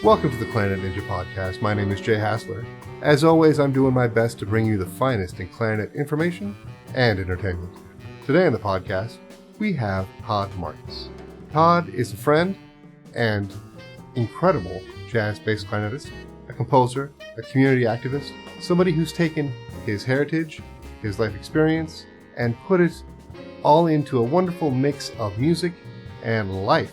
Welcome to the Clarinet Ninja podcast. My name is Jay Hassler. As always, I'm doing my best to bring you the finest in clarinet information and entertainment. Today on the podcast, we have Todd Marcus. Todd is a friend and incredible jazz bass clarinetist, a composer, a community activist, somebody who's taken his heritage, his life experience, and put it all into a wonderful mix of music and life.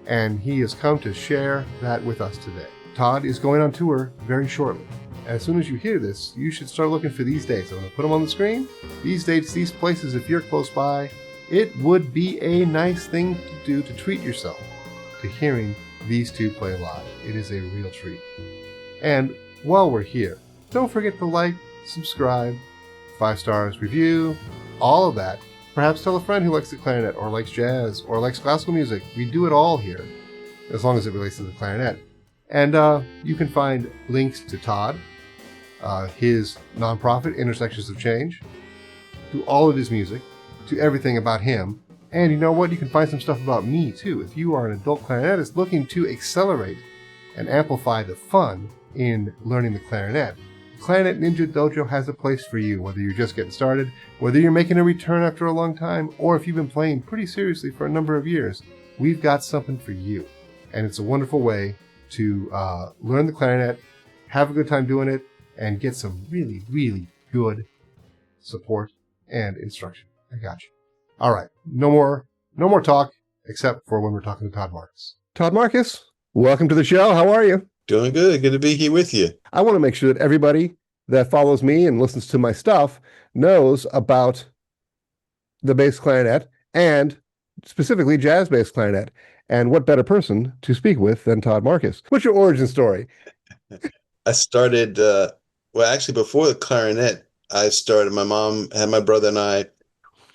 And he has come to share that with us today. Todd is going on tour very shortly. As soon as you hear this, you should start looking for these dates. I'm going to put them on the screen. These dates, these places, if you're close by, it would be a nice thing to do to treat yourself to hearing these two play live. It is a real treat. And while we're here, don't forget to like, subscribe, 5 stars, review, all of that. Perhaps tell a friend who likes the clarinet or likes jazz or likes classical music. We do it all here, as long as it relates to the clarinet. And you can find links to Todd, his nonprofit, Intersections of Change, to all of his music, to everything about him. And you know what? You can find some stuff about me, too. If you are an adult clarinetist looking to accelerate and amplify the fun in learning the clarinet, Clarinet Ninja Dojo has a place for you, whether you're just getting started, whether you're making a return after a long time, or if you've been playing pretty seriously for a number of years. We've got something for you. And it's a wonderful way to learn the clarinet, have a good time doing it, and get some really, really good support and instruction. I got you. All right. No more talk, except for when we're talking to Todd Marcus. Todd Marcus, welcome to the show. How are you? Doing good. Good to be here with you. I want to make sure that everybody that follows me and listens to my stuff knows about the bass clarinet and specifically jazz bass clarinet. And what better person to speak with than Todd Marcus? What's your origin story? I started, actually before the clarinet, my mom had my brother and I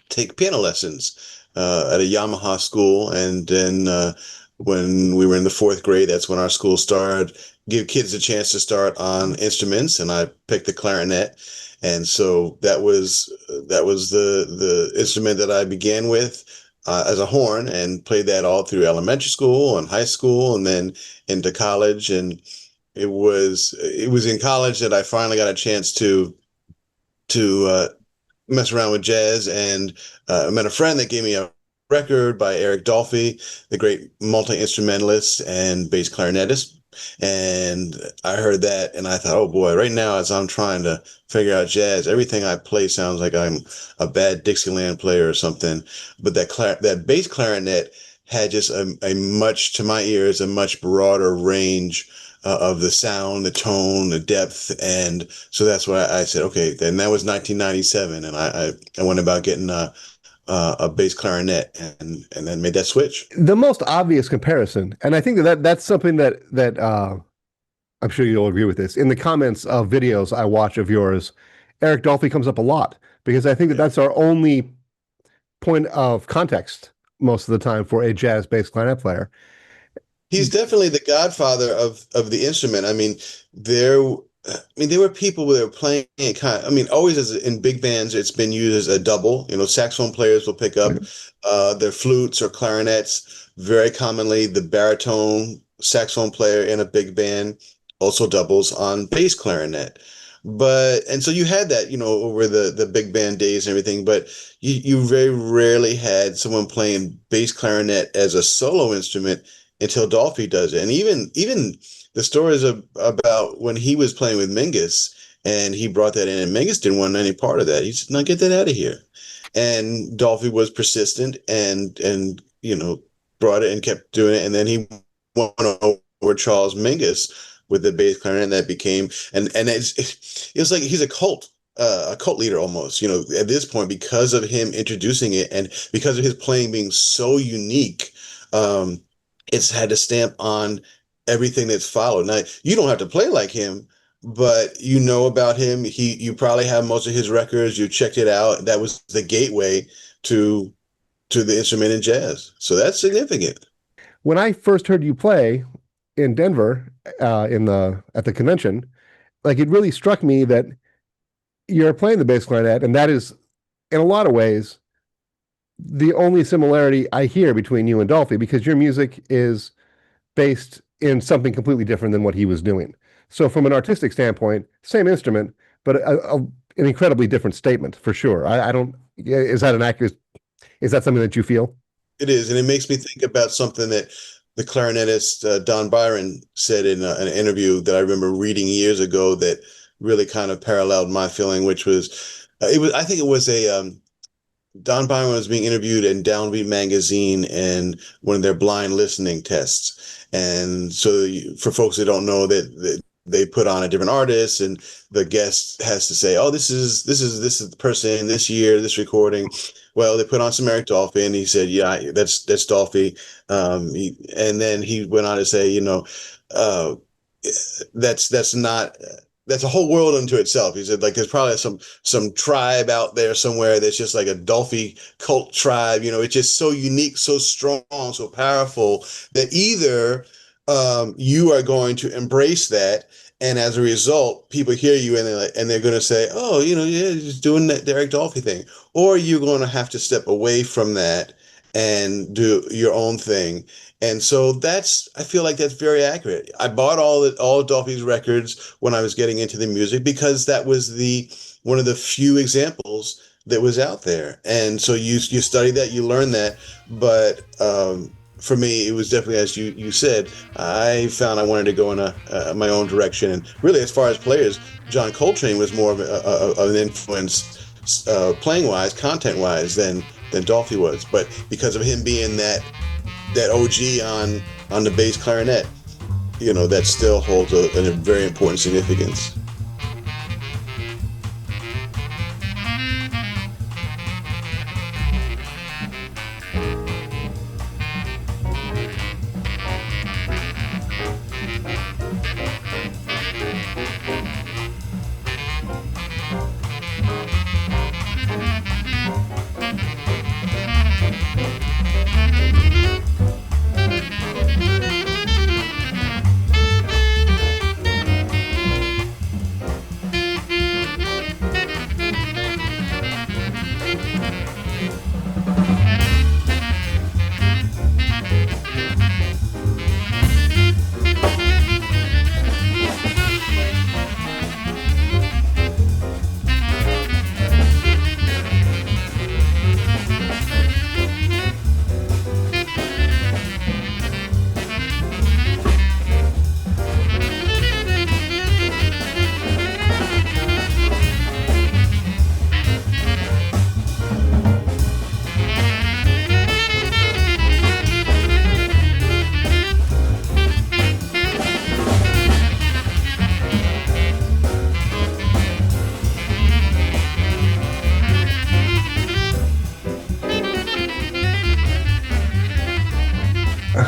take piano lessons at a Yamaha school. And then when we were in the 4th grade, that's when our school started, give kids a chance to start on instruments. And I picked the clarinet. And so that was the instrument that I began with as a horn, and played that all through elementary school and high school and then into college. And it was in college that I finally got a chance to mess around with jazz, and I met a friend that gave me a record by Eric Dolphy, the great multi-instrumentalist and bass clarinetist. And I heard that and I thought, oh boy, right now as I'm trying to figure out jazz, everything I play sounds like I'm a bad Dixieland player or something. But that bass clarinet had just a much, to my ears, a much broader range of the sound, the tone, the depth. And so that's why I said, okay, then that was 1997. And I went about getting a bass clarinet and then made that switch. The most obvious comparison, and I think that's something that I'm sure you'll agree with this. In the comments of videos I watch of yours, Eric Dolphy comes up a lot, because I think that's our only point of context most of the time for a jazz bass clarinet player. He's definitely the godfather of the instrument. I mean, there were people that were playing it always in big bands, it's been used as a double. Saxophone players will pick up their flutes or clarinets. Very commonly, the baritone saxophone player in a big band also doubles on bass clarinet. And so you had that, over the big band days and everything, but you very rarely had someone playing bass clarinet as a solo instrument until Dolphy does it. And even the stories about when he was playing with Mingus and he brought that in, and Mingus didn't want any part of that. He said, no, get that out of here. And Dolphy was persistent and brought it and kept doing it. And then he won over Charles Mingus with the bass clarinet, and that became, and it was like he's a cult leader almost, at this point, because of him introducing it and because of his playing being so unique. It's had a stamp on everything that's followed. Now, you don't have to play like him, but you know about him. You probably have most of his records. You checked it out. That was the gateway to the instrument in jazz. So that's significant. When I first heard you play in Denver, at the convention, like, it really struck me that you're playing the bass clarinet, and that is, in a lot of ways, the only similarity I hear between you and Dolphy, because your music is based in something completely different than what he was doing. So from an artistic standpoint, same instrument, but an incredibly different statement for sure. I don't. Is that an accurate? Is that something that you feel? It is, and it makes me think about something that the clarinetist Don Byron said in an interview that I remember reading years ago that really kind of paralleled my feeling, which was it was I think it was a Don Byron was being interviewed in Downbeat magazine and one of their blind listening tests. And so for folks that don't know that they put on a different artist and the guest has to say, oh, this is the person this year, this recording. Well, they put on some Eric Dolphy and he said, yeah, that's Dolphy. And then he went on to say, uh, that's not that's a whole world unto itself. He said, like, there's probably some tribe out there somewhere that's just like a Dolphy cult tribe. It's just so unique, so strong, so powerful that either you are going to embrace that, and as a result, people hear you and they're going to say, oh, yeah, he's doing that Derek Dolphy thing, or you're going to have to step away from that and do your own thing. And so I feel like that's very accurate. I bought all of Dolphy's records when I was getting into the music because that was one of the few examples that was out there. And so you study that, you learn that. But for me, it was definitely, as you said, I found I wanted to go in my own direction. And really, as far as players, John Coltrane was more of an influence playing wise, content wise than Dolphy was. But because of him being that OG on the bass clarinet, that still holds a very important significance.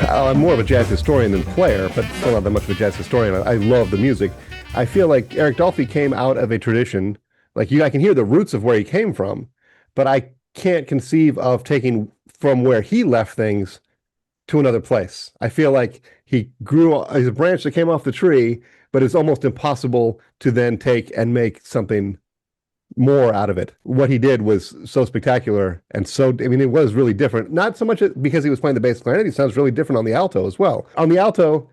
I'm more of a jazz historian than player, but still not that much of a jazz historian. I love the music. I feel like Eric Dolphy came out of a tradition, I can hear the roots of where he came from, but I can't conceive of taking from where he left things to another place. I feel like he grew as a branch that came off the tree, but it's almost impossible to then take and make something more out of it. What he did was so spectacular and it was really different. Not so much because he was playing the bass clarinet, he sounds really different on the alto as well. On the alto,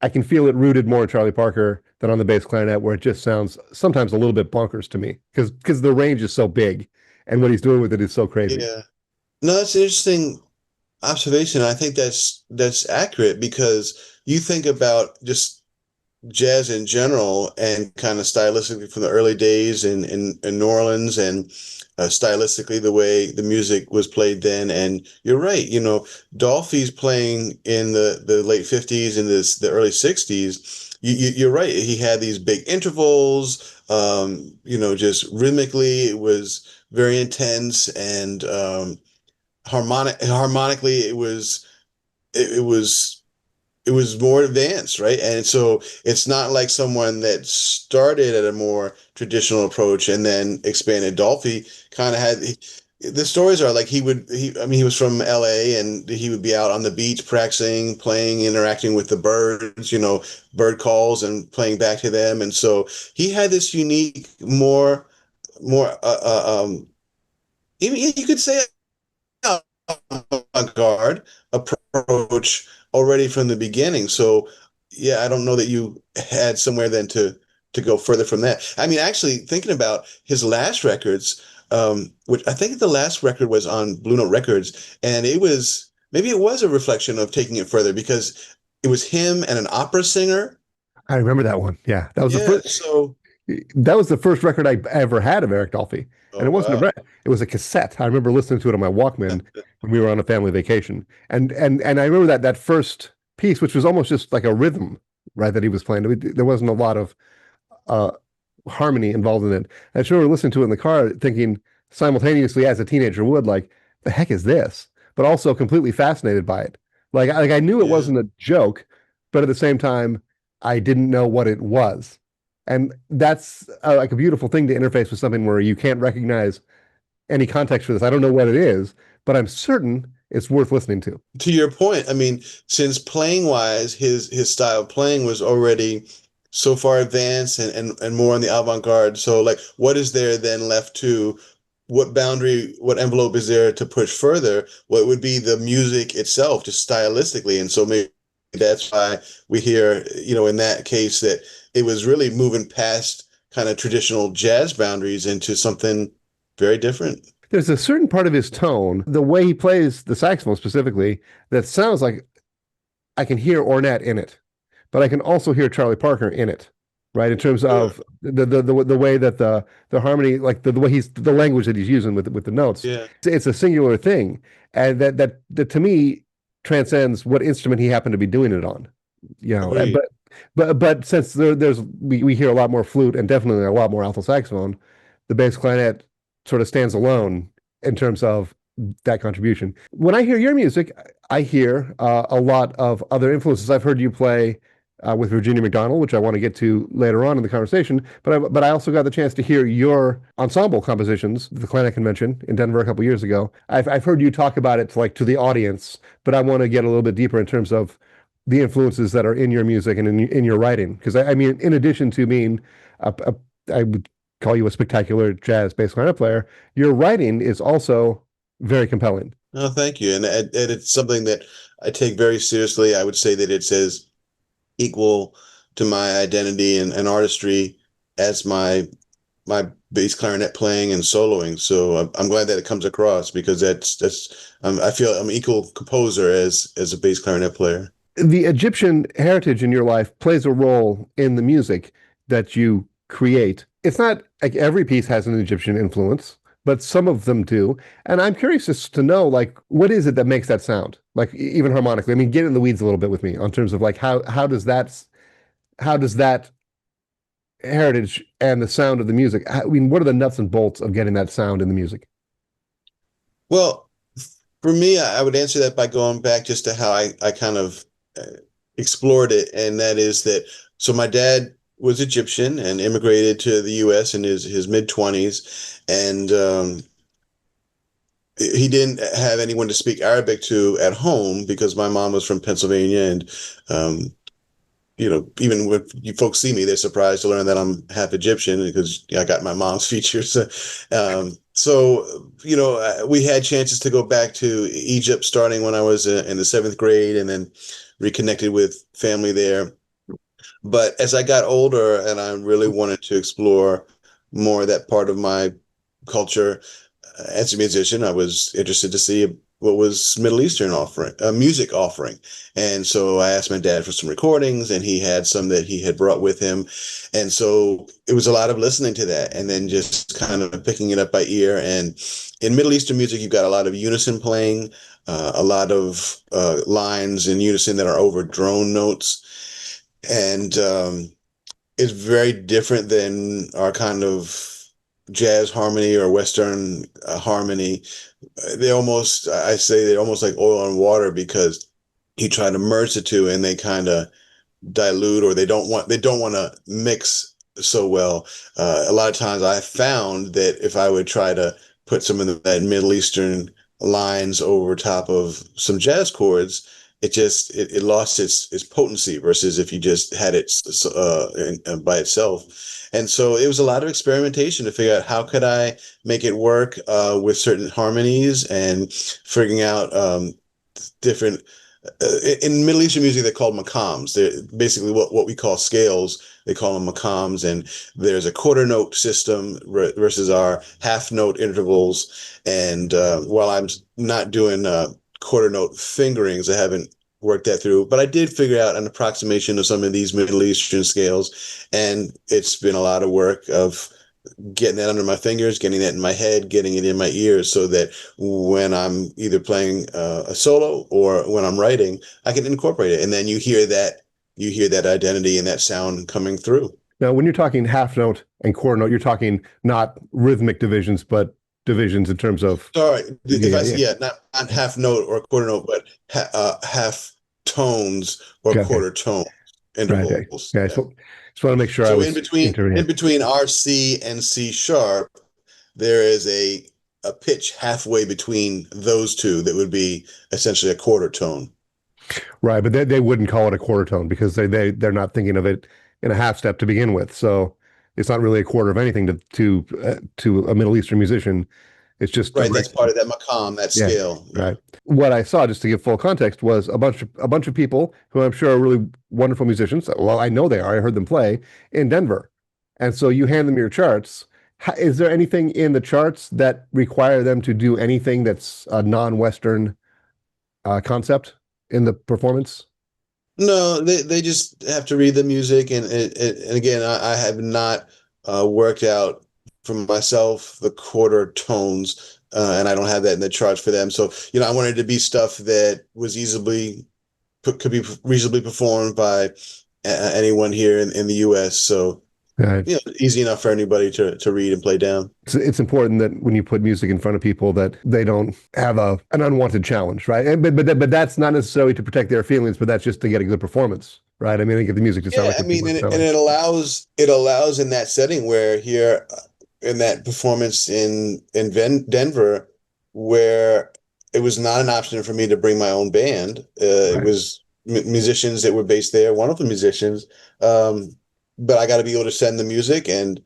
I can feel it rooted more in Charlie Parker than on the bass clarinet, where it just sounds sometimes a little bit bonkers to me because the range is so big and what he's doing with it is so crazy. Yeah. No, that's an interesting observation. I think that's accurate because you think about just jazz in general and kind of stylistically from the early days in New Orleans and stylistically the way the music was played then. And you're right, Dolphy's playing in the late 50s and the early 60s. You're right. He had these big intervals, just rhythmically, it was very intense and harmonically, it was more advanced, right? And so it's not like someone that started at a more traditional approach and then expanded. Dolphy kind of the stories are like he was from LA and he would be out on the beach practicing, playing, interacting with the birds, bird calls and playing back to them. And so he had this unique, more, even you could say avant-garde approach already from the beginning. So yeah, I don't know that you had somewhere then to go further from that. I mean, actually, thinking about his last records, which I think the last record was on Blue Note Records, and maybe it was a reflection of taking it further because it was him and an opera singer. I remember that one. Yeah, that was the Yeah, first. so That was the first record I ever had of Eric Dolphy, and oh it wasn't a wow. record. It was a cassette. I remember listening to it on my Walkman when we were on a family vacation, and I remember that first piece, which was almost just like a rhythm, right? That he was playing. There wasn't a lot of uh, harmony involved in it. I just remember listening to it in the car, thinking simultaneously as a teenager would, like, the heck is this? But also completely fascinated by it. Like I knew it Yeah. wasn't a joke, but at the same time, I didn't know what it was. And that's like a beautiful thing to interface with something where you can't recognize any context for this. I don't know what it is, but I'm certain it's worth listening to. To your point, I mean, since playing wise, his style of playing was already so far advanced and more on the avant-garde. So like what is there then left to what boundary, what envelope is there to push further? What would be the music itself, just stylistically? And so maybe that's why we hear, in that case that it was really moving past kind of traditional jazz boundaries into something very different. There's a certain part of his tone, the way he plays the saxophone specifically, that sounds like I can hear Ornette in it, but I can also hear Charlie Parker in it, right? In terms Sure. of the way that the harmony, like the way the language that he's using with the notes, Yeah. it's a singular thing, and that to me transcends what instrument he happened to be doing it on, Agreed. but since we hear a lot more flute and definitely a lot more alto saxophone, the bass clarinet sort of stands alone in terms of that contribution. When I hear your music, I hear a lot of other influences. I've heard you play with Virginia McDonald, which I want to get to later on in the conversation. But I also got the chance to hear your ensemble compositions, the Clarinet Convention in Denver a couple years ago. I've heard you talk about it to the audience, but I want to get a little bit deeper in terms of the influences that are in your music and in your writing. Because I mean, in addition to being I would call you a spectacular jazz bass clarinet player, your writing is also very compelling. No, thank you. And it's something that I take very seriously. I would say that it's as equal to my identity and artistry as my bass clarinet playing and soloing. So I'm glad that it comes across because I feel I'm an equal composer as a bass clarinet player. The Egyptian heritage in your life plays a role in the music that you create. It's not like every piece has an Egyptian influence, but some of them do. And I'm curious just to know, like, what is it that makes that sound? Like, even harmonically. I mean, get in the weeds a little bit with me on terms of like how does that heritage and the sound of the music? I mean, what are the nuts and bolts of getting that sound in the music? Well, for me, I would answer that by going back just to how I kind of explored it. And that is that, so my dad was Egyptian and immigrated to the US in his mid 20s. And he didn't have anyone to speak Arabic to at home because my mom was from Pennsylvania. And, even when you folks see me, they're surprised to learn that I'm half Egyptian because I got my mom's features. We had chances to go back to Egypt starting when I was in the seventh grade and then reconnected with family there. But as I got older and I really wanted to explore more of that part of my culture, as a musician, I was interested to see what was Middle Eastern offering, music offering. And so I asked my dad for some recordings, and he had some that he had brought with him. And so it was a lot of listening to that and then just kind of picking it up by ear. And in Middle Eastern music, you've got a lot of unison playing, a lot of lines in unison that are over drone notes. And it's very different than our kind of jazz harmony or Western harmony. I say they're almost like oil and water because you try to merge the two and they kind of dilute or they don't want to mix so well. A lot of times I found that if I would try to put some of that Middle Eastern lines over top of some jazz chords, it lost its potency versus if you just had it by itself. And so it was a lot of experimentation to figure out how could I make it work with certain harmonies and figuring out different in Middle Eastern music, they're called maqams. They're basically what we call scales. They call them maqams, and there's a quarter note system versus our half note intervals. And while I'm not doing quarter note fingerings, I haven't worked that through, but I did figure out an approximation of some of these Middle Eastern scales, and it's been a lot of work of getting that under my fingers, getting that in my head, getting it in my ears, so that when I'm either playing a solo or when I'm writing, I can incorporate it, and then you hear that identity and that sound coming through. Now, when you're talking half note and quarter note, you're talking not rhythmic divisions, but divisions in terms of. Sorry, if Yeah, I yeah. yeah, not half note or quarter note, but half tones or Okay, okay. quarter tone Right. Okay. intervals. Yeah. Yeah. So just want to make sure I So was in entering. between R C and C sharp, there is a pitch halfway between those two that would be essentially a quarter tone. Right, but they wouldn't call it a quarter tone because they're not thinking of it in a half step to begin with. So it's not really a quarter of anything to a Middle Eastern musician. It's just a Right, that's regular. part of that maqam, that Yeah, scale. Yeah. right. What I saw, just to give full context, was a bunch of people who I'm sure are really wonderful musicians. Well, I know they are. I heard them play in Denver, and so you hand them your charts. Is there anything in the charts that require them to do anything that's a non-Western concept in the performance? No, they just have to read the music, and again, I have not worked out for myself the quarter tones, and I don't have that in the charts for them. So, I wanted to be stuff that was could be reasonably performed by anyone here in the U.S. So, Right. easy enough for anybody to read and play down. It's important that when you put music in front of people that they don't have an unwanted challenge, right? But that's not necessarily to protect their feelings, but that's just to get a good performance, right? I mean, to get the music to sound Yeah, like I what you mean, want and it to sound and like. it allows in that setting where here in that performance in Denver, where it was not an option for me to bring my own band. It Right. was musicians that were based there, wonderful musicians. But I got to be able to send the music and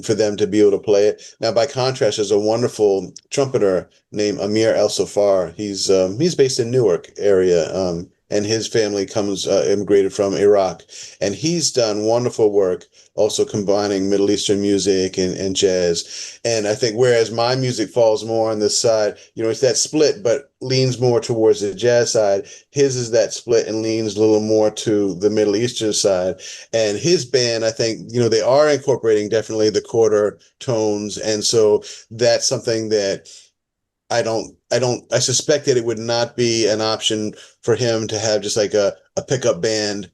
for them to be able to play it. Now, by contrast, there's a wonderful trumpeter named Amir El Safar. He's based in Newark area. And his family comes immigrated from Iraq, and he's done wonderful work, also combining Middle Eastern music and jazz. And I think whereas my music falls more on this side, it's that split, but leans more towards the jazz side. His is that split and leans a little more to the Middle Eastern side. And his band, I think, they are incorporating definitely the quarter tones, and so that's something that I suspect that it would not be an option for him to have just like a pickup band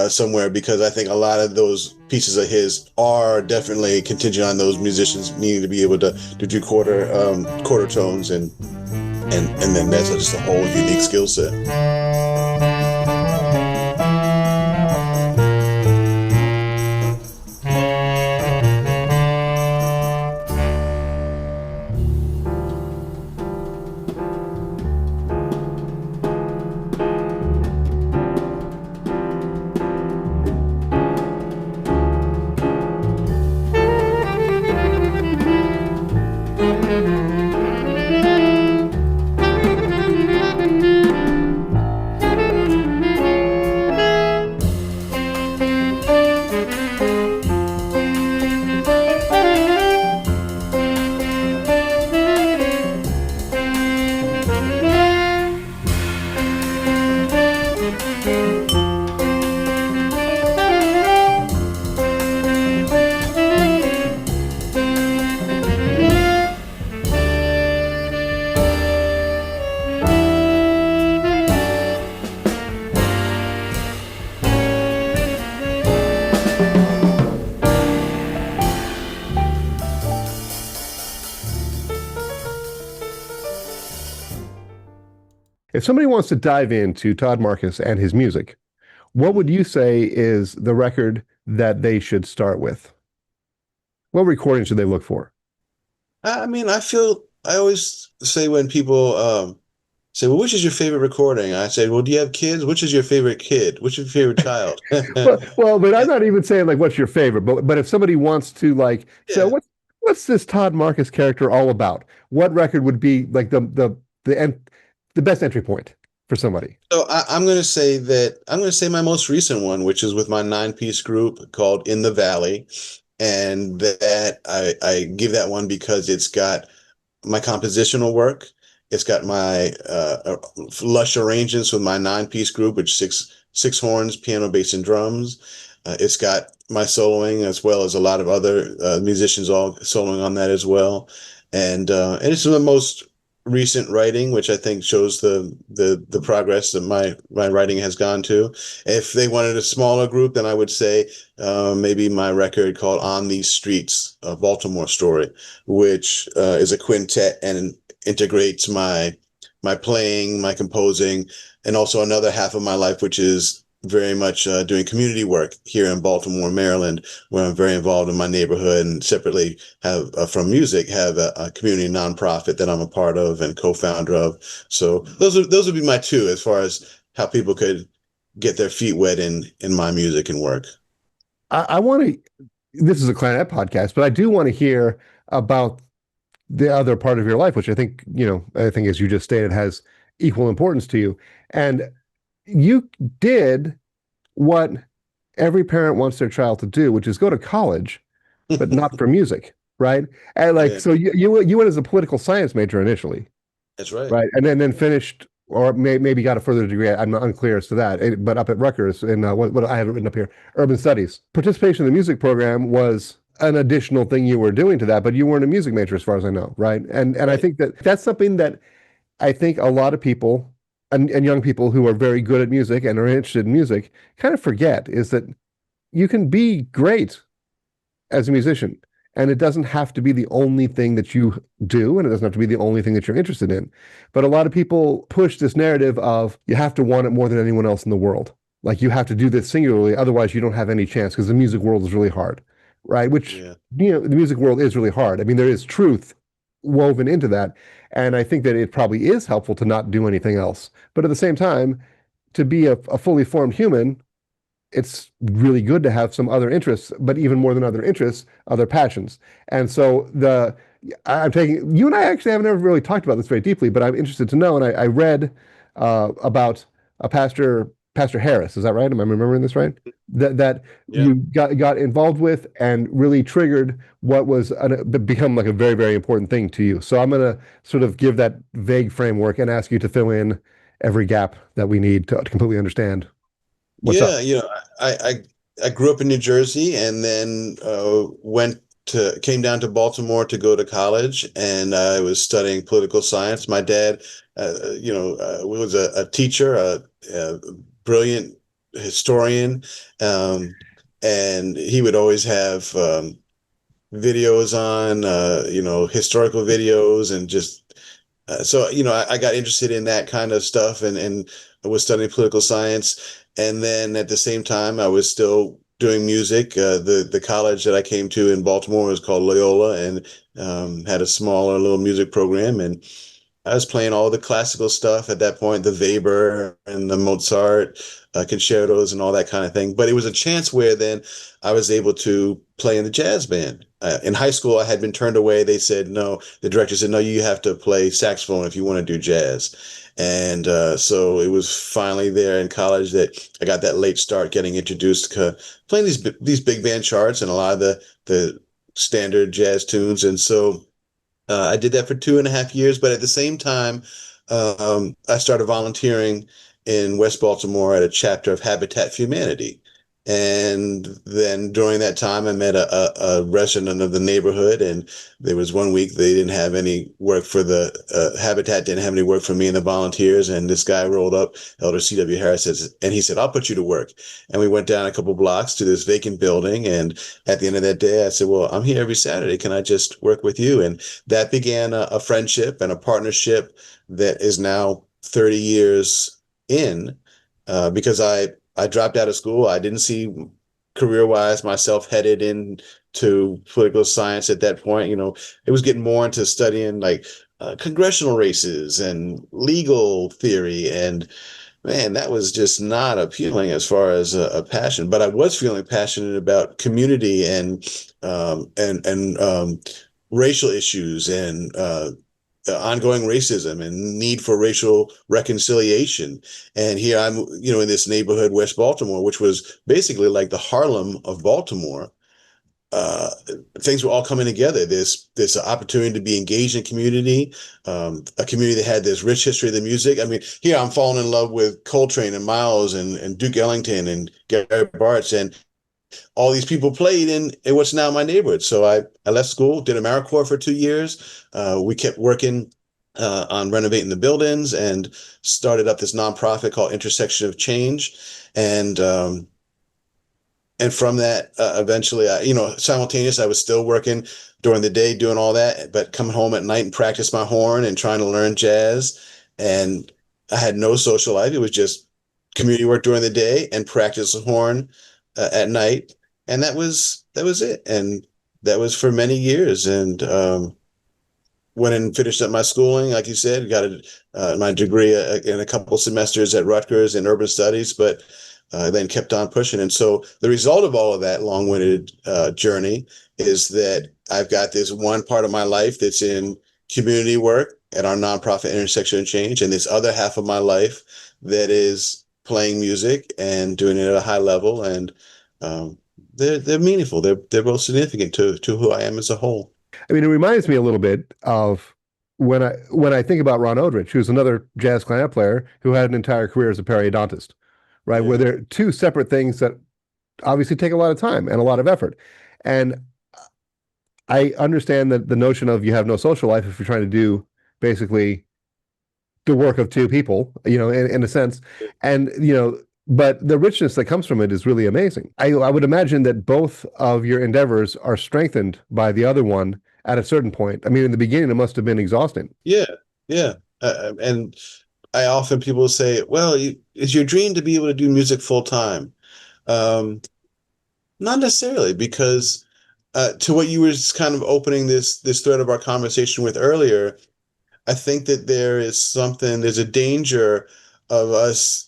somewhere, because I think a lot of those pieces of his are definitely contingent on those musicians needing to be able to do quarter tones, and then that's just a whole unique skill set. If somebody wants to dive into Todd Marcus and his music, what would you say is the record that they should start with? What recording should they look for? I mean, I always say when people say, well, which is your favorite recording? I say, well, do you have kids? Which is your favorite kid? Which is your favorite child? Well, but I'm not even saying like what's your favorite, but if somebody wants to like say Yeah. what's this Todd Marcus character all about? What record would be like the best entry point? for somebody? So I'm going to say my most recent one, which is with my 9-piece group called In the Valley, and that I give that one because it's got my compositional work. It's got my lush arrangements with my 9-piece group, which six horns, piano, bass, and drums. It's got my soloing as well as a lot of other musicians all soloing on that as well, and it's the most recent writing, which I think shows the progress that my writing has gone to. If they wanted a smaller group, then I would say maybe my record called On These Streets, a Baltimore story, which is a quintet and integrates my playing, my composing, and also another half of my life, which is very much doing community work here in Baltimore, Maryland, where I'm very involved in my neighborhood, and separately have from music have a community nonprofit that I'm a part of and co-founder of. So those would be my two as far as how people could get their feet wet in my music and work. I want to. This is a clarinet podcast, but I do want to hear about the other part of your life, which I think, I think as you just stated, has equal importance to you. And you did what every parent wants their child to do, which is go to college, but not for music, right? And like, Yeah, so you went as a political science major initially, that's right. right? And then finished, or maybe got a further degree. I'm not unclear as to that, but up at Rutgers in what I have written up here, urban studies. Participation in the music program was an additional thing you were doing to that, but you weren't a music major as far as I know, right? And I Right. think that that's something that I think a lot of people and young people who are very good at music and are interested in music kind of forget is that you can be great as a musician. And it doesn't have to be the only thing that you do, and it doesn't have to be the only thing that you're interested in. But a lot of people push this narrative of you have to want it more than anyone else in the world. Like you have to do this singularly, otherwise you don't have any chance because the music world is really hard, right? Which, Yeah. the music world is really hard. I mean, there is truth woven into that. And I think that it probably is helpful to not do anything else. But at the same time, to be a fully formed human, it's really good to have some other interests, but even more than other interests, other passions. And so I'm taking you and I actually haven't ever really talked about this very deeply, but I'm interested to know. And I read about a Pastor Harris. Is that right? Am I remembering this right? That Yeah. you got involved with and really triggered what was become like a very, very important thing to you. So I'm going to sort of give that vague framework and ask you to fill in every gap that we need to completely understand what's up. Yeah, I grew up in New Jersey and then came down to Baltimore to go to college, and I was studying political science. My dad, was a teacher, a brilliant historian, um, and he would always have videos on, historical videos and just so I got interested in that kind of stuff, and I was studying political science, and then at the same time I was still doing music. The college that I came to in Baltimore was called Loyola, and had a smaller little music program, and I was playing all the classical stuff at that point, the Weber and the Mozart concertos and all that kind of thing. But it was a chance where then I was able to play in the jazz band. In high school, I had been turned away. They said, no, the director said, no, you have to play saxophone if you want to do jazz. And so it was finally there in college that I got that late start getting introduced to playing these big band charts and a lot of the standard jazz tunes. And so I did that for 2.5 years, but at the same time, I started volunteering in West Baltimore at a chapter of Habitat for Humanity. And then during that time, I met a resident of the neighborhood, and there was one week they didn't have any work for the Habitat, didn't have any work for me and the volunteers. And this guy rolled up, Elder C.W. Harris, and he said, I'll put you to work. And we went down a couple blocks to this vacant building. And at the end of that day, I said, well, I'm here every Saturday. Can I just work with you? And that began a friendship and a partnership that is now 30 years in, because I dropped out of school. I didn't see career-wise myself headed into political science at that point. It was getting more into studying like congressional races and legal theory, and man, that was just not appealing as far as a passion. But I was feeling passionate about community and racial issues and ongoing racism and need for racial reconciliation. And here I'm, in this neighborhood, West Baltimore, which was basically like the Harlem of Baltimore. uh, Things were all coming together. This opportunity to be engaged in community, a community that had this rich history of the music. I mean, here I'm falling in love with Coltrane and Miles and Duke Ellington and Gary Bartz, and all these people played in what's now my neighborhood. So I left school, did AmeriCorps for 2 years. We kept working on renovating the buildings and started up this nonprofit called Intersection of Change. And and from that, eventually, simultaneous, I was still working during the day doing all that, but coming home at night and practice my horn and trying to learn jazz. And I had no social life. It was just community work during the day and practice the horn at night. And that was it. And that was for many years. And went and finished up my schooling, like you said, got my degree in a couple semesters at Rutgers in urban studies, but then kept on pushing. And so the result of all of that long-winded journey is that I've got this one part of my life that's in community work at our nonprofit Intersection of Change, and this other half of my life that is playing music and doing it at a high level. And they're meaningful. They're both significant to who I am as a whole. I mean, it reminds me a little bit of when I think about Ron Odrich, who's another jazz clarinet player who had an entire career as a periodontist, right? Yeah. Where they're two separate things that obviously take a lot of time and a lot of effort. And I understand that the notion of you have no social life if you're trying to do basically the work of two people, in a sense. And, but the richness that comes from it is really amazing. I would imagine that both of your endeavors are strengthened by the other one at a certain point. I mean, in the beginning, it must have been exhausting. Yeah, yeah. And I often people say, well, is your dream to be able to do music full time? Not necessarily, because to what you were just kind of opening this thread of our conversation with earlier, I think that there's a danger of us.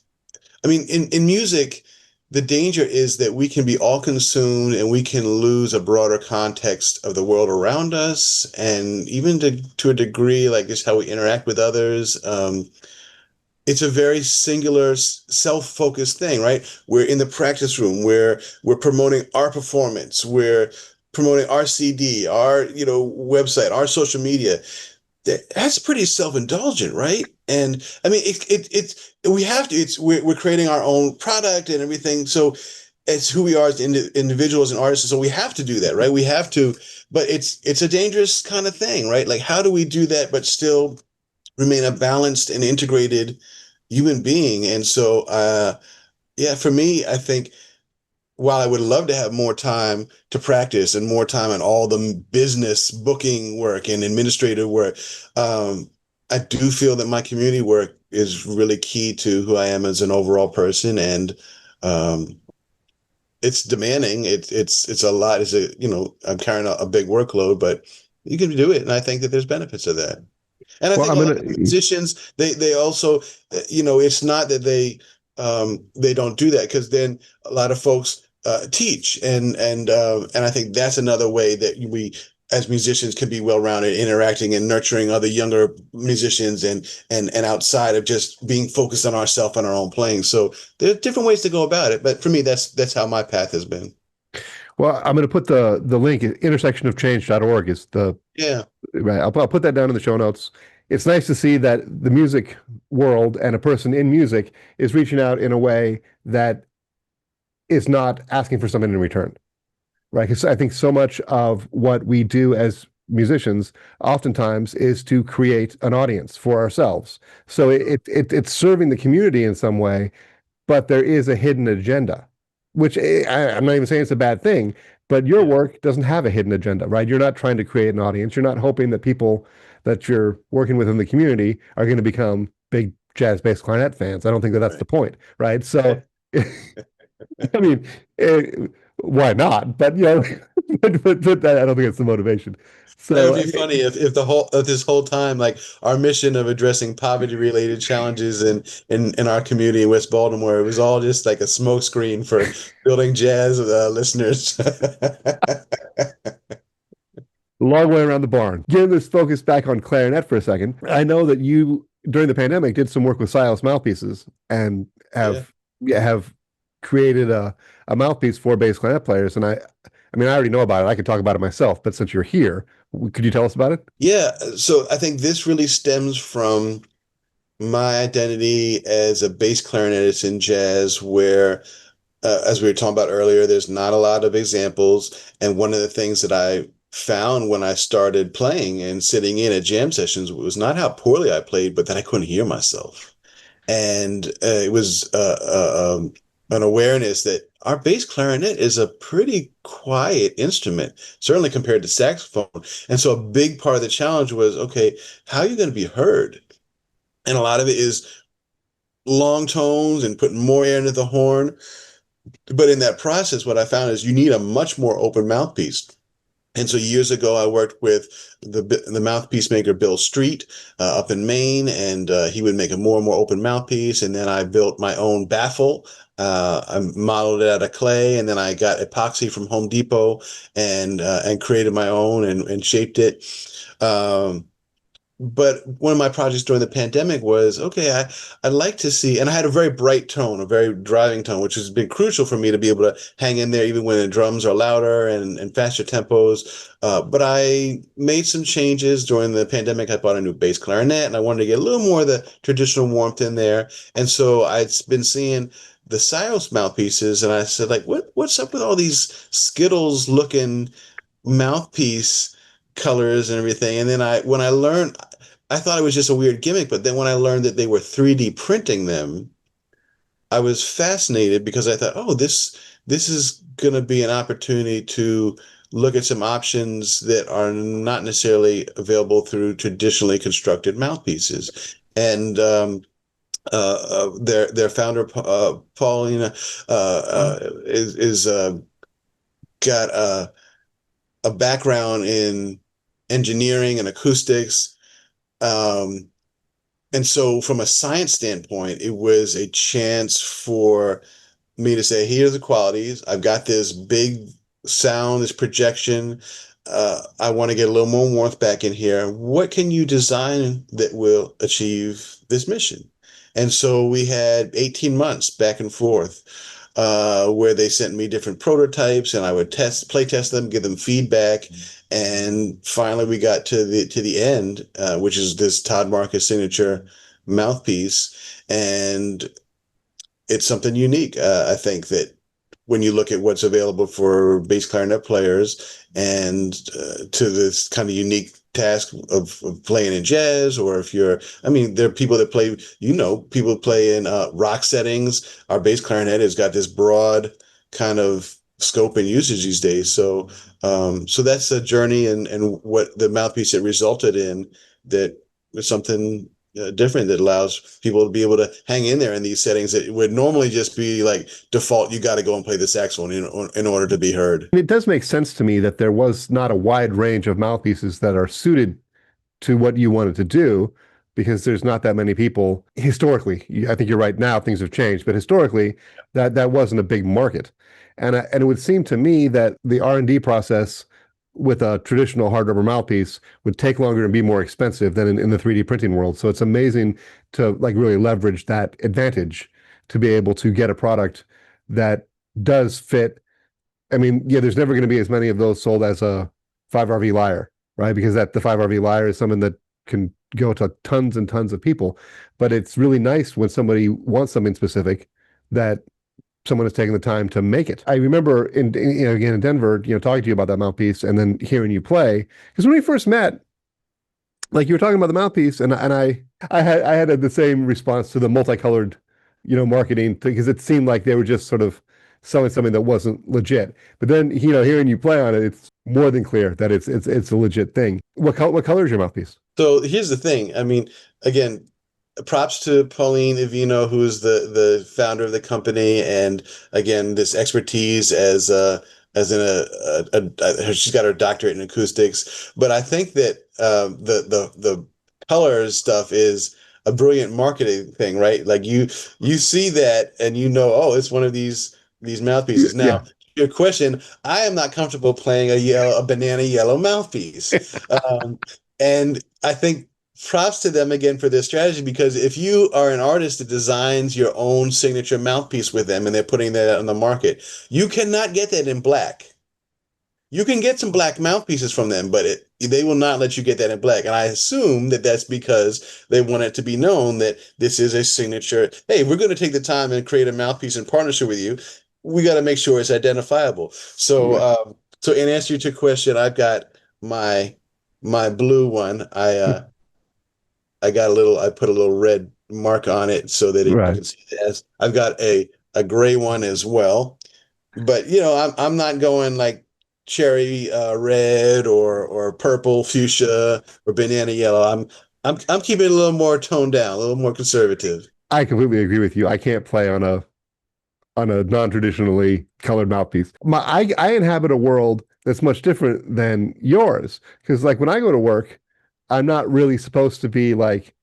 I mean, in music, the danger is that we can be all consumed and we can lose a broader context of the world around us, and even to a degree, like just how we interact with others. It's a very singular, self-focused thing, right? We're in the practice room, where we're promoting our performance, we're promoting our CD, our website, our social media. That's pretty self-indulgent, right? And I mean, it's we have to. We're creating our own product and everything. So it's who we are as individuals and artists. So we have to do that, right? We have to. But it's a dangerous kind of thing, right? Like, how do we do that but still remain a balanced and integrated human being? And so, yeah, for me, I think, while I would love to have more time to practice and more time on all the business booking work and administrative work, I do feel that my community work is really key to who I am as an overall person. And um, it's demanding. It's a lot. I'm carrying a big workload, but you can do it. And I think that there's benefits of that. And I Well, think I'm a gonna. lot of musicians, they also, it's not that they don't do that, because then a lot of folks teach, and I think that's another way that we as musicians can be well-rounded, interacting and nurturing other younger musicians, and outside of just being focused on ourselves and our own playing. So there are different ways to go about it, but for me, that's how my path has been. Well, I'm going to put the link. Intersectionofchange.org is the Yeah, right. I'll put that down in the show notes. It's nice to see that the music world and a person in music is reaching out in a way that is not asking for something in return, right? Because I think so much of what we do as musicians oftentimes is to create an audience for ourselves. So it's serving the community in some way, but there is a hidden agenda, which I'm not even saying it's a bad thing, but your yeah, work doesn't have a hidden agenda, right? You're not trying to create an audience. You're not hoping that people that you're working with in the community are going to become big jazz bass clarinet fans. I don't think that that's right. the point, right? So, I mean, why not? But but that, I don't think it's the motivation. That would So, be funny if this whole time, like, our mission of addressing poverty related challenges in our community in West Baltimore, it was all just like a smokescreen for building jazz listeners. long way around the barn. Getting this focus back on clarinet for a second. I know that you, during the pandemic, did some work with Silas mouthpieces and Yeah. have created a mouthpiece for bass clarinet players. And I mean, I already know about it. I could talk about it myself, but since you're here, could you tell us about it? Yeah. So I think this really stems from my identity as a bass clarinetist in jazz, where, as we were talking about earlier, there's not a lot of examples. And one of the things that I found when I started playing and sitting in at jam sessions was not how poorly I played, but that I couldn't hear myself. And it was an awareness that our bass clarinet is a pretty quiet instrument, certainly compared to saxophone. And so a big part of the challenge was, okay, how are you going to be heard? And a lot of it is long tones and putting more air into the horn. But in that process, what I found is you need a much more open mouthpiece. And so years ago, I worked with the mouthpiece maker Bill Street up in Maine, and he would make a more and more open mouthpiece. And then I built my own baffle. I modeled it out of clay, and then I got epoxy from Home Depot and created my own and shaped it. But one of my projects during the pandemic was, okay, I'd like to see, and I had a very bright tone, a very driving tone, which has been crucial for me to be able to hang in there even when the drums are louder and faster tempos. But I made some changes during the pandemic. I bought a new bass clarinet, and I wanted to get a little more of the traditional warmth in there. And so I'd been seeing the Sios mouthpieces, and I said, like, what's up with all these Skittles looking mouthpiece colors and everything? And then when I learned, I thought it was just a weird gimmick, but then when I learned that they were 3D printing them, I was fascinated because I thought, oh, this is going to be an opportunity to look at some options that are not necessarily available through traditionally constructed mouthpieces. And their founder, Paulina, is got a background in engineering and acoustics. Um, and so from a science standpoint, it was a chance for me to say, here's the qualities. I've got this big sound, this projection. I want to get a little more warmth back in here. What can you design that will achieve this mission? And so we had 18 months back and forth, where they sent me different prototypes and I would play test them, give them feedback. And finally we got to the end, which is this Todd Marcus signature mouthpiece. And it's something unique. I think that when you look at what's available for bass clarinet players and to this kind of unique task of playing in jazz, or if you're, I mean, there are people that play, people play in rock settings. Our bass clarinet has got this broad kind of scope and usage these days. So that's a journey and what the mouthpiece that resulted in that was something different that allows people to be able to hang in there in these settings that would normally just be like default. You got to go and play the saxophone in order to be heard. It does make sense to me that there was not a wide range of mouthpieces that are suited to what you wanted to do, because there's not that many people historically. I think you're right, now things have changed, but historically that wasn't a big market. And it would seem to me that the R&D process with a traditional hard rubber mouthpiece would take longer and be more expensive than in the 3D printing world. So it's amazing to like really leverage that advantage to be able to get a product that does fit. I mean, yeah, there's never going to be as many of those sold as a 5RV Lyre, right? Because the 5RV Lyre is something that can go to tons and tons of people. But it's really nice when somebody wants something specific that someone has taken the time to make it. I remember again in Denver, talking to you about that mouthpiece and then hearing you play. Because when we first met, like you were talking about the mouthpiece, and I had the same response to the multicolored, marketing, because it seemed like they were just sort of selling something that wasn't legit. But then, hearing you play on it, it's more than clear that it's a legit thing. What color is your mouthpiece? So here's the thing. I mean, again, props to Pauline Ivino, who is the founder of the company, and again, this expertise she's got her doctorate in acoustics. But I think that the colors stuff is a brilliant marketing thing, right? Like you see that and oh, it's one of these mouthpieces. Yeah. Now, your question, I am not comfortable playing a banana yellow mouthpiece. And I think props to them again for their strategy, because if you are an artist that designs your own signature mouthpiece with them and they're putting that on the market, you cannot get that in black. You can get some black mouthpieces from them, but they will not let you get that in black. And I assume that that's because they want it to be known that this is a signature. Hey, we're going to take the time and create a mouthpiece in partnership with you. We got to make sure it's identifiable. So, Right. so in answer to your question, I've got my my blue one. I got a little. I put a little red mark on it so that you Right. can see it as. I've got a gray one as well, but I'm not going like cherry red or purple fuchsia or banana yellow. I'm keeping it a little more toned down, a little more conservative. I completely agree with you. I can't play on a non-traditionally colored mouthpiece. I inhabit a world that's much different than yours, because like when I go to work, I'm not really supposed to be like,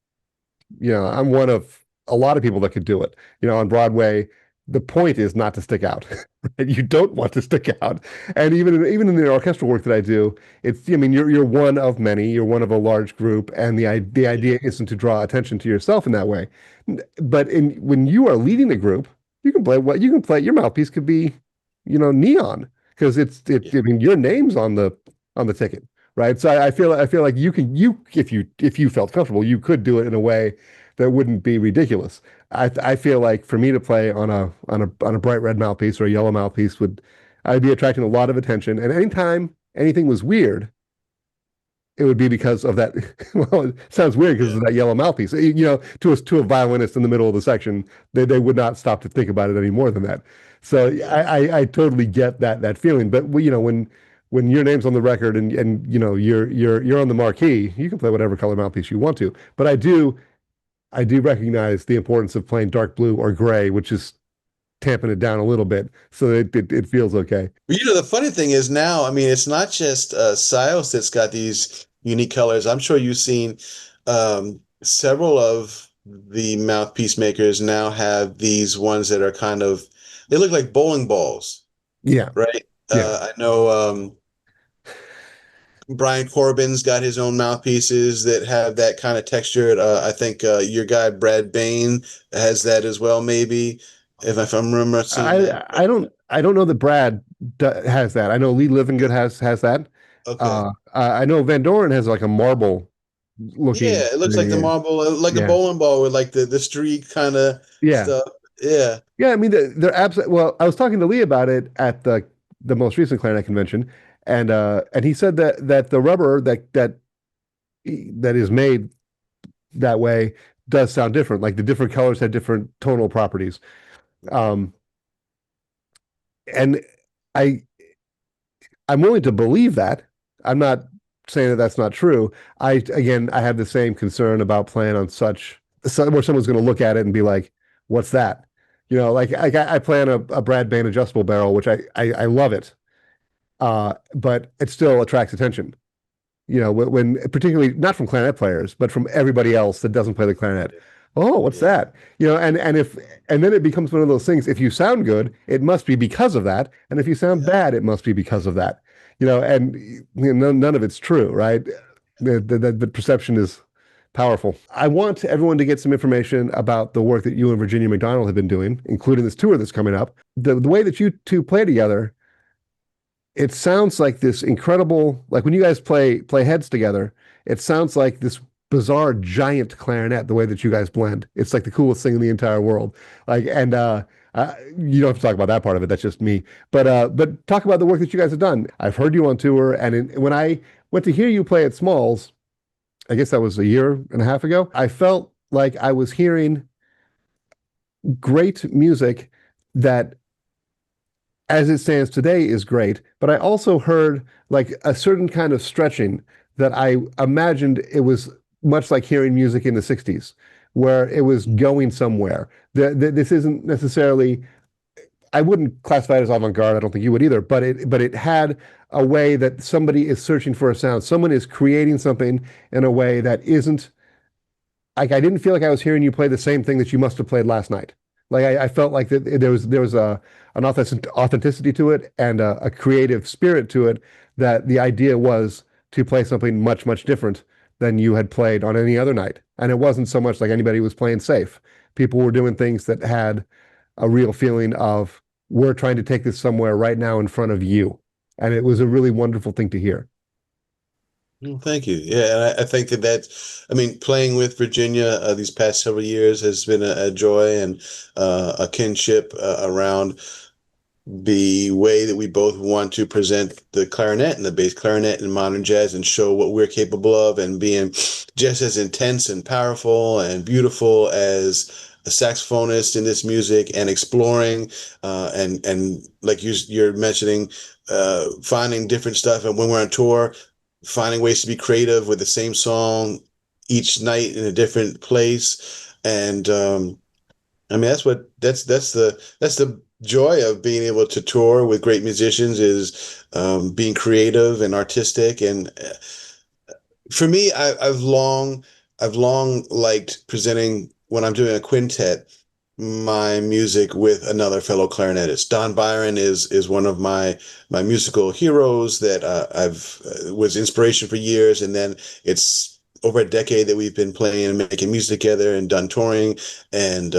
I'm one of a lot of people that could do it. On Broadway, the point is not to stick out. And you don't want to stick out. And even in the orchestral work that I do, I mean, you're one of many, you're one of a large group, and the idea isn't to draw attention to yourself in that way. But when you are leading the group, you can play. Your mouthpiece could be, neon, because Yeah, I mean, your name's on the ticket, right? So I feel like you if you felt comfortable, you could do it in a way that wouldn't be ridiculous. I feel like for me to play on a bright red mouthpiece or a yellow mouthpiece I'd be attracting a lot of attention. And anytime anything was weird, it would be because of that. Well, it sounds weird because yeah, of that yellow mouthpiece. To a violinist in the middle of the section, they would not stop to think about it any more than that. So yeah, I totally get that feeling. But when your name's on the record and you're on the marquee, you can play whatever color mouthpiece you want to. But I do recognize the importance of playing dark blue or gray, which is tamping it down a little bit so it feels okay. But the funny thing is now, I mean, it's not just Sios that's got these unique colors. I'm sure you've seen several of the mouthpiece makers now have these ones that are they look like bowling balls, Yeah, right? yeah. I know Brian Corbin's got his own mouthpieces that have that kind of texture. I think your guy Brad Bain has that as well, maybe, if I'm remember seeing that. I don't know that Brad has that. I know Lee Livingood has that. Okay. I know Van Doren has like a marble looking Yeah, it looks like the thing. marble, like a Yeah, bowling ball with like the streak kind of yeah, stuff. Yeah, yeah. I mean, they're absolutely. Well, I was talking to Lee about it at the most recent clarinet convention, and he said that the rubber that is made that way does sound different. Like the different colors have different tonal properties. Um, and I I'm willing to believe that. I'm not saying that that's not true. I have the same concern about playing on where someone's going to look at it and be like, "What's that?" Like I play on a Brad Bain adjustable barrel, which I love it, but it still attracts attention. When particularly not from clarinet players, but from everybody else that doesn't play the clarinet. Oh, what's yeah, that? And then it becomes one of those things. If you sound good, it must be because of that, and if you sound yeah. bad, it must be because of that. And none of it's true, right? The perception is powerful. I want everyone to get some information about the work that you and Virginia McDonald have been doing, including this tour that's coming up. The way that you two play together, it sounds like this incredible, like when you guys play heads together, it sounds like this bizarre giant clarinet, the way that you guys blend. It's like the coolest thing in the entire world. Like, and you don't have to talk about that part of it. That's just me. But talk about the work that you guys have done. I've heard you on tour, and when I went to hear you play at Smalls, I guess that was a year and a half ago, I felt like I was hearing great music that as it stands today is great, but I also heard like a certain kind of stretching that I imagined it was much like hearing music in the 60s, where it was going somewhere. This isn't necessarily, I wouldn't classify it as avant-garde, I don't think you would either, but it had a way that somebody is searching for a sound. Someone is creating something in a way that isn't like I didn't feel like I was hearing you play the same thing that you must have played last night. Like I felt like that there was an authenticity to it and a creative spirit to it that the idea was to play something much different than you had played on any other night. And it wasn't so much like anybody was playing safe. People were doing things that had a real feeling of we're trying to take this somewhere right now in front of you. And it was a really wonderful thing to hear. Well, thank you. Yeah, and I think I mean, playing with Virginia these past several years has been a joy and a kinship around the way that we both want to present the clarinet and the bass clarinet in modern jazz and show what we're capable of and being just as intense and powerful and beautiful as a saxophonist in this music and exploring and like you're mentioning finding different stuff and when we're on tour finding ways to be creative with the same song each night in a different place and I mean, that's the joy of being able to tour with great musicians is being creative and artistic. And for me, I've long liked presenting when I'm doing a quintet my music with another fellow clarinetist. Don Byron is one of my musical heroes that I've was inspiration for years, and then it's over a decade that we've been playing and making music together and done touring, and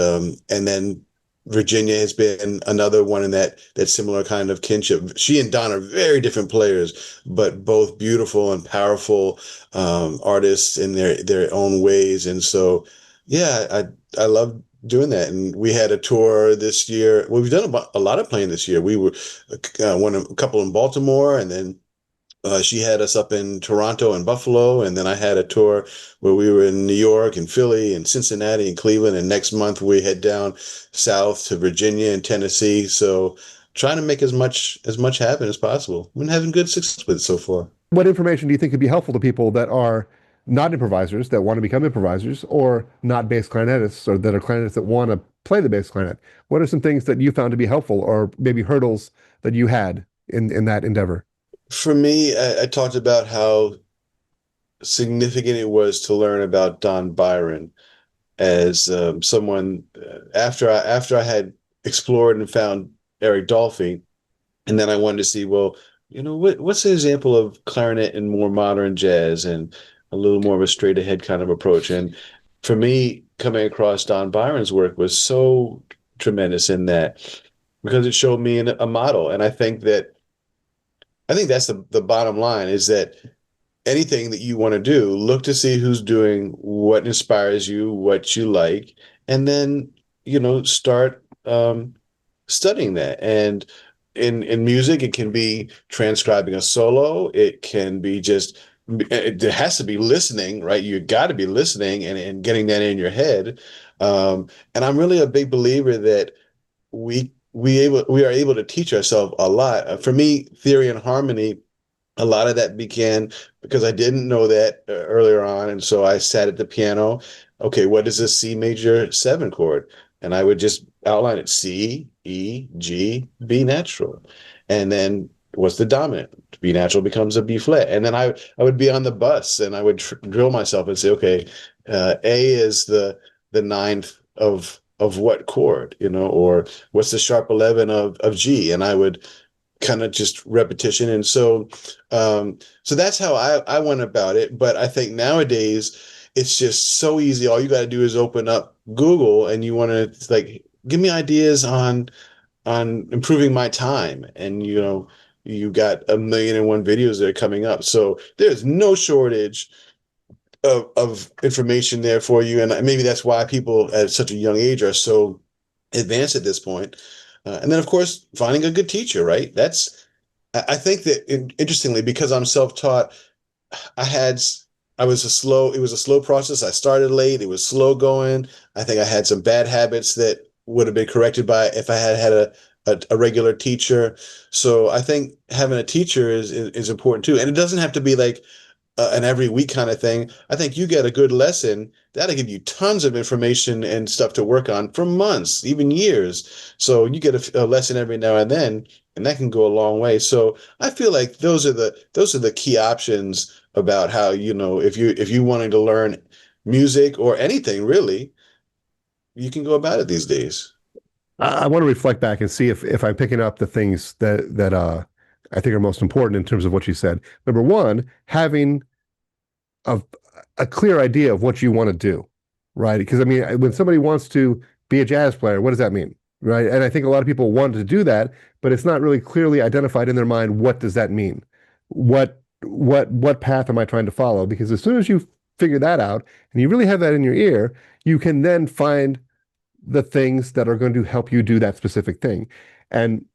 then Virginia has been another one in that similar kind of kinship. She and Don are very different players, but both beautiful and powerful artists in their own ways. And so, yeah, I love doing that. And we had a tour this year. Well, we've done a lot of playing this year. We were a couple in Baltimore, and then she had us up in Toronto and Buffalo, and then I had a tour where we were in New York and Philly and Cincinnati and Cleveland. And next month we head down south to Virginia and Tennessee. So trying to make as much happen as possible. I've been having good success with it so far. What information do you think could be helpful to people that are not improvisers, that want to become improvisers, or not bass clarinetists, or that are clarinetists that want to play the bass clarinet? What are some things that you found to be helpful, or maybe hurdles that you had in that endeavor? For me, I talked about how significant it was to learn about Don Byron as someone after I had explored and found Eric Dolphy, and then I wanted to see, well, what's an example of clarinet in more modern jazz and a little more of a straight ahead kind of approach. And for me, coming across Don Byron's work was so tremendous in that because it showed me a model, and I think that's the bottom line is that anything that you want to do, look to see who's doing what inspires you, what you like, and then, start studying that. And in music, it can be transcribing a solo. It can be just, it has to be listening, right? You got to be listening and getting that in your head. And I'm really a big believer that we are able to teach ourselves a lot. For me, theory and harmony, a lot of that began because I didn't know that earlier on. And so I sat at the piano. Okay, what is a C major seven chord? And I would just outline it C, E, G, B natural. And then what's the dominant? B natural becomes a B flat. And then I would be on the bus and I would drill myself and say, okay, A is the ninth of what chord, or what's the sharp 11 of G? And I would kind of just repetition. And so that's how I went about it. But I think nowadays it's just so easy. All you got to do is open up Google and you want to like give me ideas on improving my time. And you got a million and one videos that are coming up. So there's no shortage of information there for you. And maybe that's why people at such a young age are so advanced at this point. And then, of course, finding a good teacher, right? I think that interestingly, because I'm self-taught, I had, it was a slow process. I started late. It was slow going. I think I had some bad habits that would have been corrected by if I had a regular teacher. So I think having a teacher is important too. And it doesn't have to be like an every week kind of thing. I think you get a good lesson that'll give you tons of information and stuff to work on for months, even years. So you get a lesson every now and then, and that can go a long way. So I feel like those are the key options about how, if you wanting to learn music or anything really, you can go about it these days. I want to reflect back and see if I'm picking up the things that I think are most important in terms of what you said. Number one, having a a clear idea of what you want to do, right? Because I mean, when somebody wants to be a jazz player, what does that mean, right? And I think a lot of people want to do that, but it's not really clearly identified in their mind. What does that mean? What path am I trying to follow? Because as soon as you figure that out and you really have that in your ear, you can then find the things that are going to help you do that specific thing. And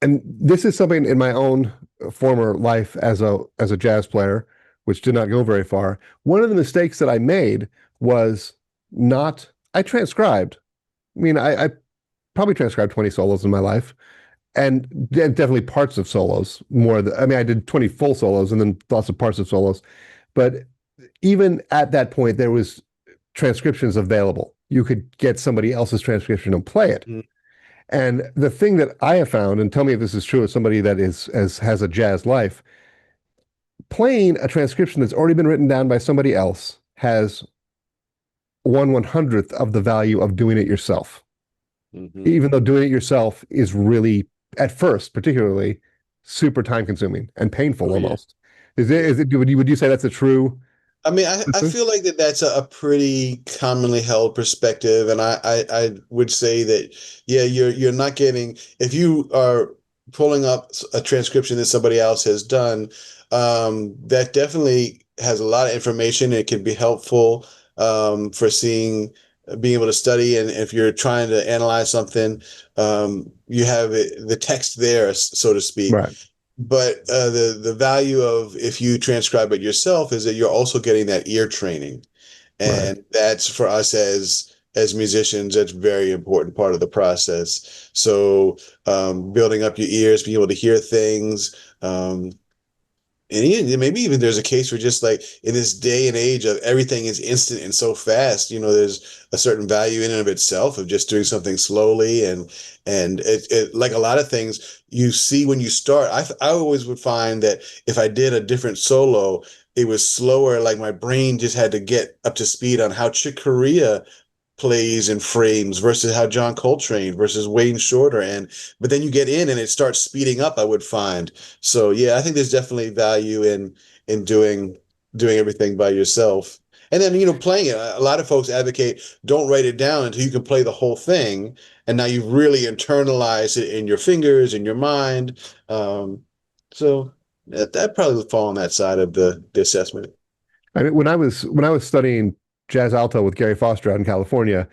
and this is something in my own former life as a jazz player, which did not go very far. One of the mistakes that I made was not I transcribed. I mean, I probably transcribed 20 solos in my life, and definitely parts of solos more. I mean, I did 20 full solos and then lots of parts of solos. But even at that point, there was transcriptions available. You could get somebody else's transcription and play it. Mm. And the thing that I have found, and tell me if this is true as somebody that has a jazz life, playing a transcription that's already been written down by somebody else has 1/100th of the value of doing it yourself. Mhm. Even though doing it yourself is really, at first, particularly, super time consuming and painful Oh yeah. almost. Is it, would you say that's a true? I mean, I feel like that's a pretty commonly held perspective, and I would say that yeah, you're not getting if you are pulling up a transcription that somebody else has done, that definitely has a lot of information. It can be helpful for being able to study, and if you're trying to analyze something, you have the text there, so to speak. Right, But the value of if you transcribe it yourself is that you're also getting that ear training, right. and that's for us as musicians, that's a very important part of the process. So building up your ears, being able to hear things, and even, maybe even there's a case where just like in this day and age of everything is instant and so fast, there's a certain value in and of itself of just doing something slowly and it like a lot of things you see when you start. I always would find that if I did a different solo, it was slower. Like my brain just had to get up to speed on how Chick Corea plays and frames versus how John Coltrane versus Wayne Shorter, but then you get in and it starts speeding up, I would find. So yeah, I think there's definitely value in doing everything by yourself. And then playing it. A lot of folks advocate don't write it down until you can play the whole thing, and now you've really internalized it in your fingers, in your mind. So that probably would fall on that side of the assessment. I mean, when I was studying jazz alto with Gary Foster out in California,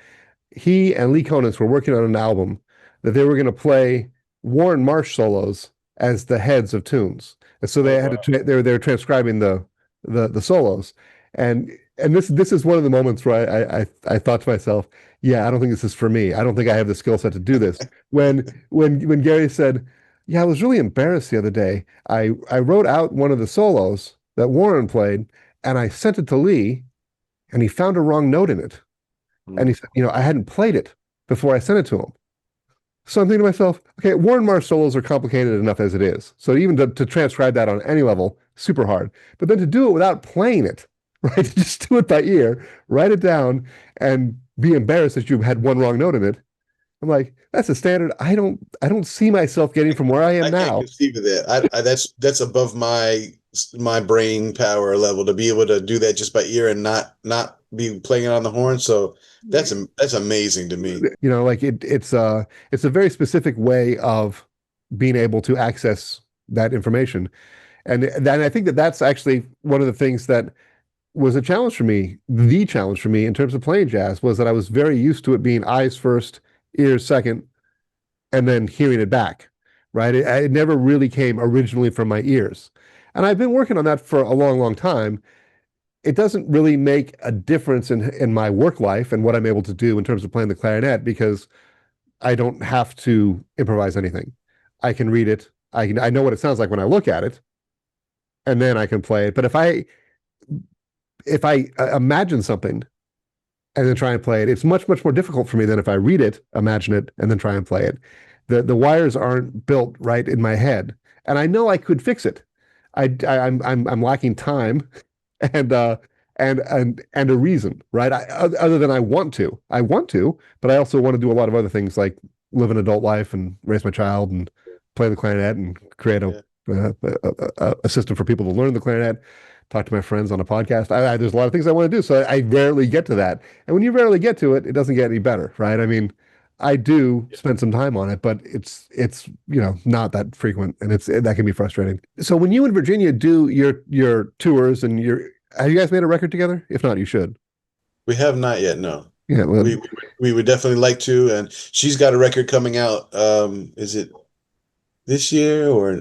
he and Lee Konitz were working on an album that they were going to play Warren Marsh solos as the heads of tunes, and so Oh they had to wow. they were transcribing the solos, and this is one of the moments where I thought to myself, yeah, I don't think this is for me. I don't think I have the skill set to do this. When Gary said, yeah, I was really embarrassed the other day. I wrote out one of the solos that Warren played, and I sent it to Lee, and he found a wrong note in it. And he Mm. said, I hadn't played it before I sent it to him. So I'm thinking to myself, okay, Warren Marsh solos are complicated enough as it is. So even to transcribe that on any level, super hard. But then to do it without playing it, right? To just do it by ear, write it down, and be embarrassed that you had one wrong note in it. I'm like, that's a standard. I don't see myself getting from where I am I can't now. conceive of that. That's above my brain power level to be able to do that just by ear and not be playing it on the horn. So that's amazing to me. Like it's a very specific way of being able to access that information. And then I think that that's actually one of the things that was a challenge for me. The challenge for me in terms of playing jazz was that I was very used to it being eyes first, ears second, and then hearing it back, right? It never really came originally from my ears. And I've been working on that for a long, long time. It doesn't really make a difference in my work life and what I'm able to do in terms of playing the clarinet because I don't have to improvise anything. I can read it. I know what it sounds like when I look at it, and then I can play it. But if I imagine something and then try and play it, it's much much more difficult for me than if I read it, imagine it, and then try and play it. The wires aren't built right in my head, and I know I could fix it. I'm lacking time, and and a reason, right? Other than I want to, but I also want to do a lot of other things like live an adult life and raise my child and play the clarinet and create Yeah. a system for people to learn the clarinet, talk to my friends on a podcast. There's a lot of things I want to do, so I rarely get to that. And when you rarely get to it, it doesn't get any better, right? I mean, I do spend some time on it, but it's not that frequent, and that can be frustrating. So when you and Virginia do your tours and your have you guys made a record together? If not, you should. We have not yet, no. Yeah, well, We would definitely like to, and she's got a record coming out. Is it this year or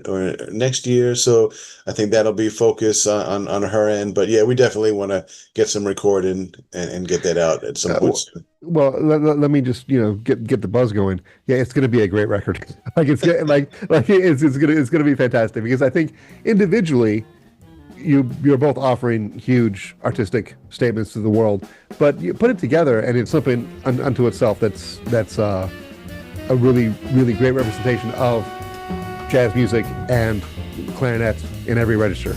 next year? So I think that'll be focus on her end. But yeah, we definitely want to get some recording and get that out at some point soon. well, let me just get the buzz going. Yeah, it's going to be a great record. It's going to be fantastic because I think individually you're both offering huge artistic statements to the world, but you put it together and it's something unto itself that's a really great representation of jazz music and clarinet in every register.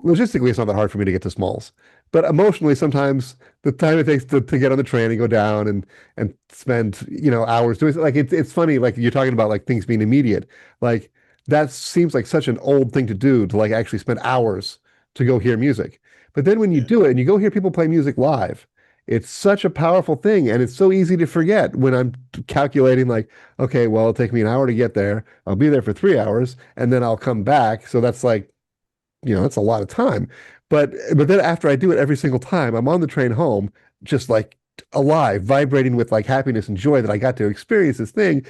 Logistically, it's not that hard for me to get to Smalls, but emotionally, sometimes the time it takes to get on the train and go down and spend hours doing like it's funny like you're talking about like things being immediate like that seems like such an old thing to do to like actually spend hours to go hear music. But then when you Yeah. do it and you go hear people play music live, it's such a powerful thing and it's so easy to forget when I'm calculating like, okay, well, it'll take me an hour to get there. I'll be there for 3 hours and then I'll come back. So that's like that's a lot of time. But then after I do it every single time, I'm on the train home, just like alive, vibrating with like happiness and joy that I got to experience this thing.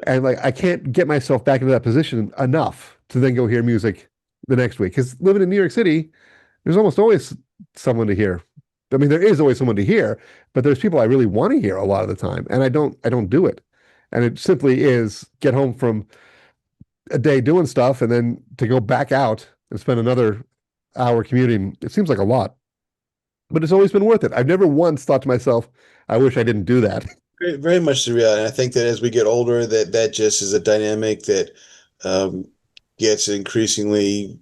And like I can't get myself back into that position enough to then go hear music the next week. Because living in New York City, there's almost always someone to hear. I mean, there is always someone to hear, but there's people I really want to hear a lot of the time, and I don't do it. And it simply is get home from a day doing stuff and then to go back out and spend another hour commuting. It seems like a lot, but it's always been worth it. I've never once thought to myself, I wish I didn't do that. Very, very much the reality. And I think that as we get older, that just is a dynamic that um, gets increasingly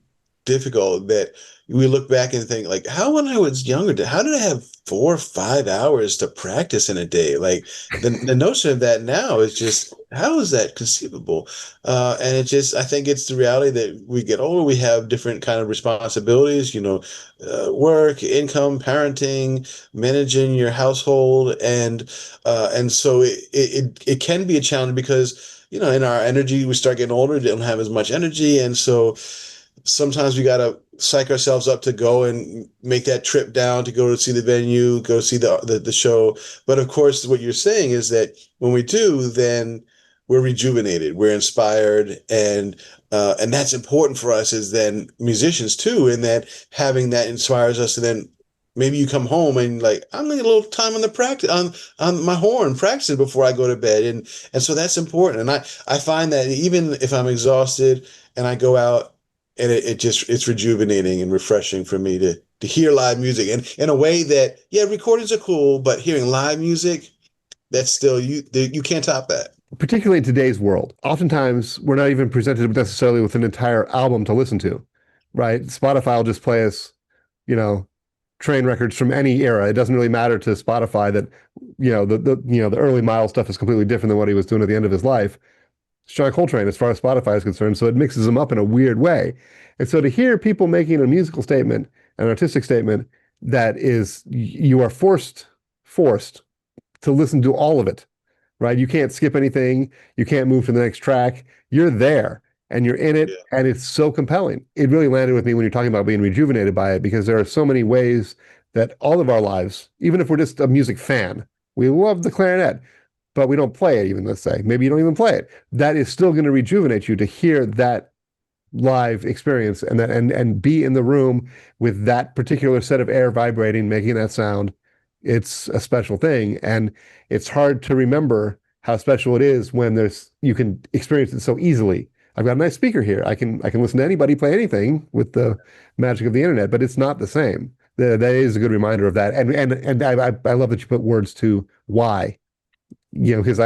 difficult that we look back and think like, how when I was younger, how did I have 4 or 5 hours to practice in a day? Like the notion of that now is just, how is that conceivable? And it just, I think it's the reality that we get older, we have different kind of responsibilities, work, income, parenting, managing your household, and so it can be a challenge because in our energy, we start getting older, don't have as much energy, and so sometimes we got to psych ourselves up to go and make that trip down to go to see the venue, go see the show. But of course, what you're saying is that when we do, then we're rejuvenated, we're inspired, and that's important for us as then musicians too. And that having that inspires us, and then maybe you come home and like, I'm gonna get a little time on the practice on my horn, practicing before I go to bed, and so that's important. And I find that even if I'm exhausted and I go out, and it's rejuvenating and refreshing for me to hear live music, and in a way that, yeah, recordings are cool, but hearing live music, that's still, you can't top that. Particularly in today's world, oftentimes we're not even presented necessarily with an entire album to listen to, right? Spotify will just play us, train records from any era. It doesn't really matter to Spotify that, the early Miles stuff is completely different than what he was doing at the end of his life. It's John Coltrane, as far as Spotify is concerned, so it mixes them up in a weird way. And so to hear people making a musical statement, an artistic statement, that is, you are forced to listen to all of it, right? You can't skip anything. You can't move to the next track. You're there and you're in it, and it's so compelling. It really landed with me when you're talking about being rejuvenated by it, because there are so many ways that all of our lives, even if we're just a music fan, we love the clarinet, but we don't play it even, let's say. Maybe you don't even play it. That is still going to rejuvenate you to hear that live experience and be in the room with that particular set of air vibrating, making that sound. It's a special thing. And it's hard to remember how special it is when you can experience it so easily. I've got a nice speaker here. I can listen to anybody play anything with the magic of the internet, but it's not the same. That is a good reminder of that. And I love that you put words to why. Because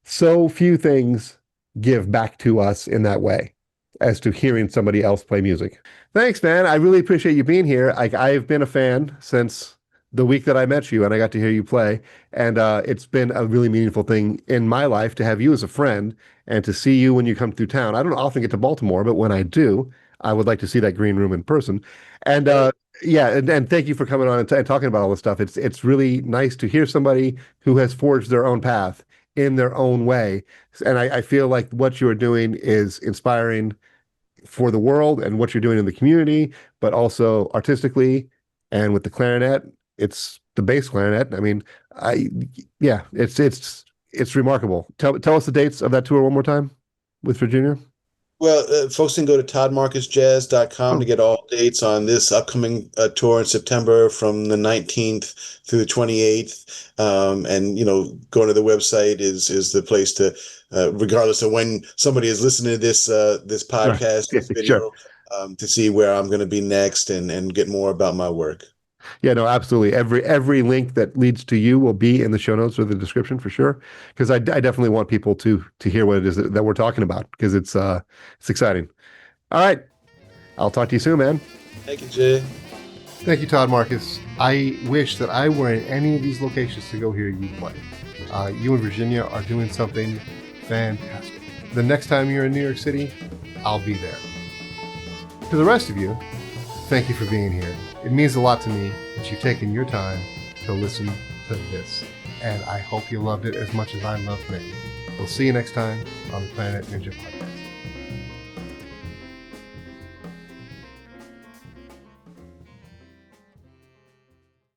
so few things give back to us in that way as to hearing somebody else play music. Thanks, man. I really appreciate you being here. I've been a fan since the week that I met you and I got to hear you play. And it's been a really meaningful thing in my life to have you as a friend and to see you when you come through town. I don't often get to Baltimore, but when I do, I would like to see that green room in person. And yeah, and thank you for coming on and talking about all this stuff. It's really nice to hear somebody who has forged their own path in their own way. And I feel like what you're doing is inspiring for the world and what you're doing in the community, but also artistically and with the clarinet. It's the bass clarinet. I mean, yeah, it's remarkable. Tell us the dates of that tour one more time with Virginia. Well, folks can go to toddmarcusjazz.com to get all dates on this upcoming tour in September from the 19th through the 28th. And, going to the website is the place to, regardless of when somebody is listening to this podcast, this video, sure. To see where I'm going to be next and get more about my work. Yeah, no, absolutely. Every link that leads to you will be in the show notes or the description for sure. Because I definitely want people to hear what it is that we're talking about, because it's exciting. All right, I'll talk to you soon, man. Thank you, Jay. Thank you, Todd Marcus. I wish that I were in any of these locations to go hear you play. You and Virginia are doing something fantastic. The next time you're in New York City, I'll be there. To the rest of you, thank you for being here. It means a lot to me that you've taken your time to listen to this, and I hope you loved it as much as I loved making it. We'll see you next time on the Clarinet Ninja Podcast.